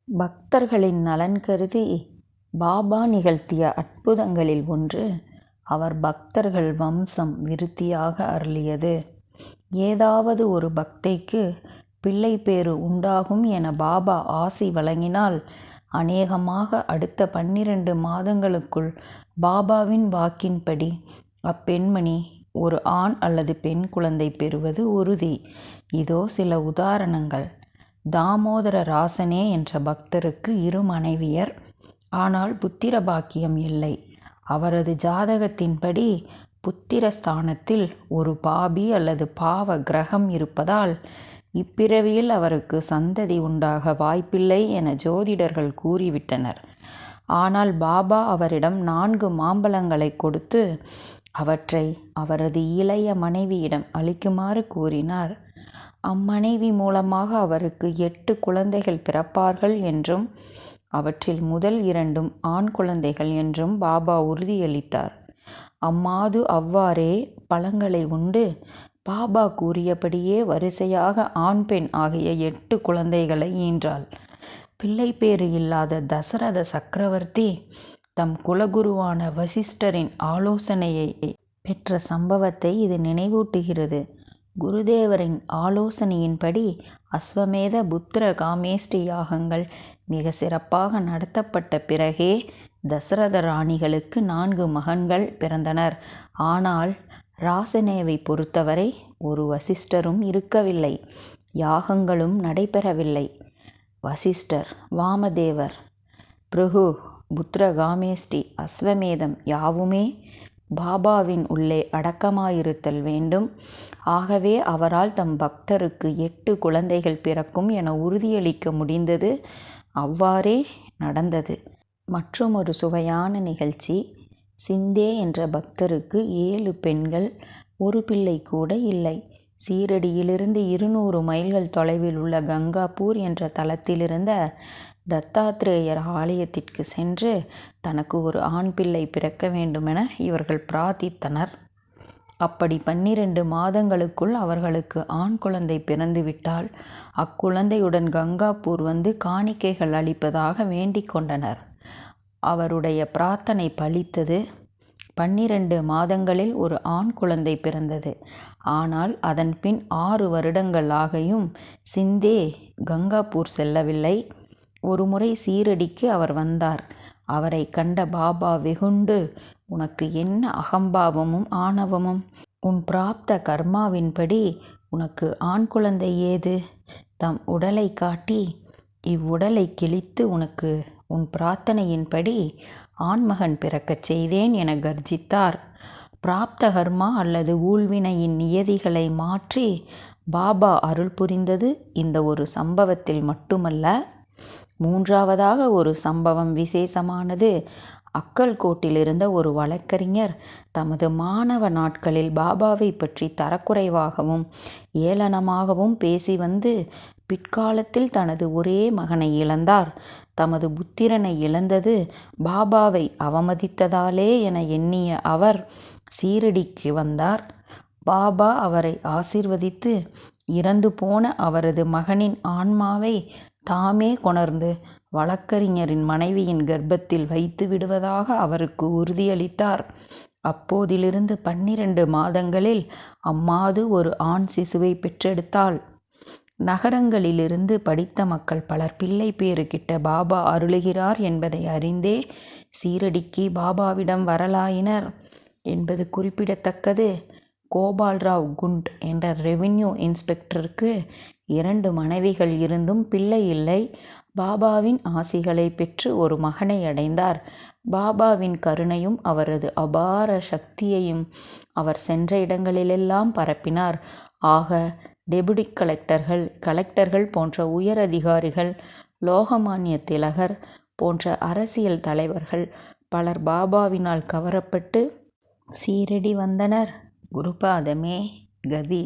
பக்தர்களின் நலன் கருதி பாபா நிகழ்த்திய அற்புதங்களில் ஒன்று அவர் பக்தர்கள் வம்சம் விருத்தியாக அருளியது. ஏதாவது ஒரு பக்தைக்கு பிள்ளை பேறு உண்டாகும் என பாபா ஆசி வழங்கினால் அநேகமாக அடுத்த 12 மாதங்களுக்குள் பாபாவின் வாக்கின்படி அப்பெண்மணி ஒரு ஆண் அல்லது பெண் குழந்தை பெறுவது உறுதி. இதோ சில உதாரணங்கள். தாமோதர ராசனே என்ற பக்தருக்கு 2 மனைவியர். ஆனால் புத்திர பாக்கியம் இல்லை. அவரது ஜாதகத்தின்படி புத்திர ஸ்தானத்தில் ஒரு பாபி அல்லது பாவ கிரகம் இருப்பதால் இப்பிறவியில் அவருக்கு சந்ததி உண்டாக வாய்ப்பில்லை என ஜோதிடர்கள் கூறிவிட்டனர். ஆனால் பாபா அவரிடம் 4 மாம்பழங்களை கொடுத்து அவற்றை அவரது இளைய மனைவியிடம் அளிக்குமாறு கூறினார். அம்மனைவி மூலமாக அவருக்கு 8 குழந்தைகள் பிறப்பார்கள் என்றும் அவற்றில் முதல் 2 ஆண் குழந்தைகள் என்றும் பாபா உறுதியளித்தார். அம்மாது அவ்வாறே பழங்களை உண்டு பாபா கூறியபடியே வரிசையாக ஆண் பெண் ஆகிய 8 குழந்தைகளை ஈன்றாள். பிள்ளைப்பேறு இல்லாத தசரத சக்கரவர்த்தி தம் குலகுருவான வசிஷ்டரின் ஆலோசனையை பெற்ற சம்பவத்தை இது நினைவூட்டுகிறது. குருதேவரின் ஆலோசனையின்படி அஸ்வமேத புத்திர காமேஷ்டி யாகங்கள் மிக சிறப்பாக நடத்தப்பட்ட பிறகே தசரத ராணிகளுக்கு 4 மகன்கள் பிறந்தனர். ஆனால் ராசனேவை பொறுத்தவரை ஒரு வசிஷ்டரும் இருக்கவில்லை, யாகங்களும் நடைபெறவில்லை. வசிஷ்டர், வாமதேவர், பிருகு, புத்திரகாமேஷ்டி, அஸ்வமேதம் யாவுமே பாபாவின் உள்ளே அடக்கமாயிருத்தல் வேண்டும். ஆகவே அவரால் தம் பக்தருக்கு 8 குழந்தைகள் பிறக்கும் என உறுதியளிக்க முடிந்தது. அவ்வாறே நடந்தது. மற்றுமொரு சுவையான நிகழ்ச்சி. சிந்தே என்ற பக்தருக்கு 7 பெண்கள், ஒரு பிள்ளை கூட இல்லை. சீரடியிலிருந்து 200 மைல்கள் தொலைவில் உள்ள கங்காபூர் என்ற தலத்திலிருந்த தத்தாத்ரேயர் ஆலயத்திற்கு சென்று தனக்கு ஒரு ஆண் பிள்ளை பிறக்க வேண்டுமென இவர்கள் பிரார்த்தித்தனர். அப்படி 12 மாதங்களுக்குள் அவர்களுக்கு ஆண் குழந்தை பிறந்துவிட்டால் அக்குழந்தையுடன் கங்காபூர் வந்து காணிக்கைகள் அளிப்பதாக வேண்டிக் கொண்டனர். அவருடைய பிரார்த்தனை பலித்தது. 12 மாதங்களில் ஒரு ஆண் குழந்தை பிறந்தது. ஆனால் அதன் பின் 6 வருடங்கள் ஆகியும் சிந்தே கங்காபூர் செல்லவில்லை. ஒருமுறை சீரடிக்கு அவர் வந்தார். அவரை கண்ட பாபா வெகுண்டு, உனக்கு என்ன அகம்பாவமும் ஆணவமும்? உன் பிராப்த கர்மாவின்படி உனக்கு ஆண் குழந்தை ஏது? தம் உடலை காட்டி, இவ்வுடலை கிழித்து உனக்கு உன் பிரார்த்தனையின்படி ஆண்மகன் பிறக்கச் செய்தேன் என கர்ஜித்தார். பிராப்த கர்மா அல்லது ஊழ்வினையின் நியதிகளை மாற்றி பாபா அருள் புரிந்தது இந்த ஒரு சம்பவத்தில் மட்டுமல்ல. 3ஆவதாக ஒரு சம்பவம் விசேஷமானது. அக்கல்கோட்டில் இருந்த ஒரு வழக்கறிஞர் தமது மாணவ நாட்களில் பாபாவை பற்றி தரக்குறைவாகவும் ஏளனமாகவும் பேசி வந்து பிற்காலத்தில் தனது ஒரே மகனை இழந்தார். தமது புத்திரனை இழந்தது பாபாவை அவமதித்ததாலே என எண்ணிய அவர் சீரடிக்கு வந்தார். பாபா அவரை ஆசீர்வதித்து இறந்து போன அவரது மகனின் ஆன்மாவை தாமே கொணர்ந்து வழக்கறிஞரின் மனைவியின் கர்ப்பத்தில் வைத்து விடுவதாக அவருக்கு உறுதியளித்தார். அப்போதிலிருந்து 12 மாதங்களில் அம்மாது ஒரு ஆண் சிசுவை பெற்றெடுத்தாள். நகரங்களிலிருந்து படித்த மக்கள் பலர் பிள்ளை பேறு கிட்ட பாபா அருளுகிறார் என்பதை அறிந்தே சீரடிக்கு பாபாவிடம் வரலாயினர் என்பது குறிப்பிடத்தக்கது. கோபால்ராவ் குண்ட் என்ற ரெவின்யூ இன்ஸ்பெக்டருக்கு 2 மனைவிகள் இருந்தும் பிள்ளை இல்லை. பாபாவின் ஆசிகளை பெற்று ஒரு மகனை அடைந்தார். பாபாவின் கருணையும் அவரது அபார சக்தியையும் அவர் சென்ற இடங்களிலெல்லாம் பரப்பினார். ஆக டெபுட்டி கலெக்டர்கள் போன்ற உயர் அதிகாரிகள், லோகமானிய திலகர் போன்ற அரசியல் தலைவர்கள் பலர் பாபாவினால் கவரப்பட்டு சீரடி வந்தனர். குருபாதமே கதி.